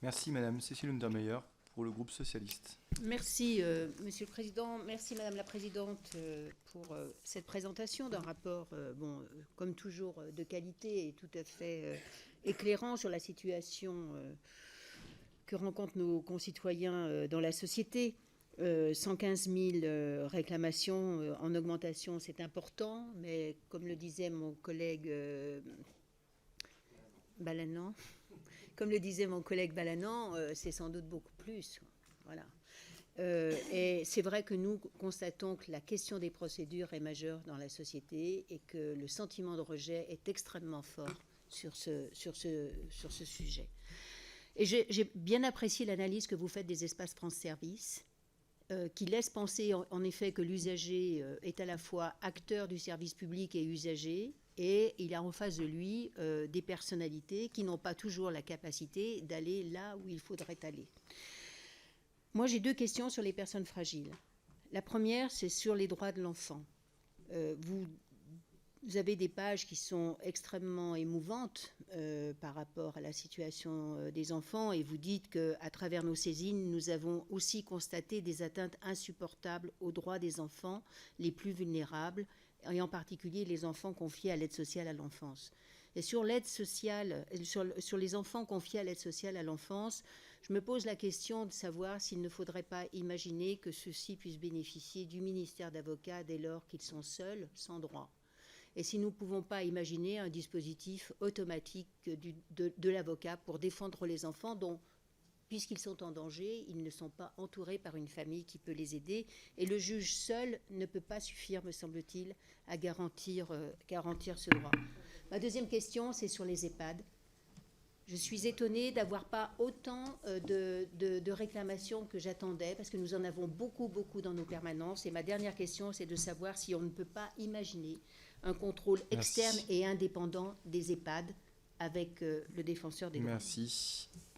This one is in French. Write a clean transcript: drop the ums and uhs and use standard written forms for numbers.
Merci Madame Cécile Untermeyer pour le groupe socialiste. Merci, Monsieur le Président. Merci, Madame la Présidente, pour cette présentation d'un rapport, comme toujours, de qualité et tout à fait éclairant sur la situation que rencontrent nos concitoyens dans la société. 115 000 réclamations en augmentation, c'est important, mais comme le disait mon collègue Balanan, c'est sans doute beaucoup plus. Voilà. Et c'est vrai que nous constatons que la question des procédures est majeure dans la société et que le sentiment de rejet est extrêmement fort sur ce sujet. Et j'ai bien apprécié l'analyse que vous faites des espaces France Service, qui laisse penser en effet que l'usager est à la fois acteur du service public et usager, et il a en face de lui des personnalités qui n'ont pas toujours la capacité d'aller là où il faudrait aller. Moi, j'ai deux questions sur les personnes fragiles. La première, c'est sur les droits de l'enfant. Vous avez des pages qui sont extrêmement émouvantes par rapport à la situation des enfants, et vous dites qu'à travers nos saisines, nous avons aussi constaté des atteintes insupportables aux droits des enfants les plus vulnérables, et en particulier les enfants confiés à l'aide sociale à l'enfance. Et sur l'aide sociale, sur les enfants confiés à l'aide sociale à l'enfance, je me pose la question de savoir s'il ne faudrait pas imaginer que ceux-ci puissent bénéficier du ministère d'avocats dès lors qu'ils sont seuls, sans droit. Et si nous ne pouvons pas imaginer un dispositif automatique de l'avocat pour défendre les enfants dont, puisqu'ils sont en danger, ils ne sont pas entourés par une famille qui peut les aider. Et le juge seul ne peut pas suffire, me semble-t-il, à garantir ce droit. Ma deuxième question, c'est sur les EHPAD. Je suis étonnée d'avoir pas autant de réclamations que j'attendais, parce que nous en avons beaucoup dans nos permanences. Et ma dernière question, c'est de savoir si on ne peut pas imaginer un contrôle externe et indépendant des EHPAD avec le défenseur des droits. Merci.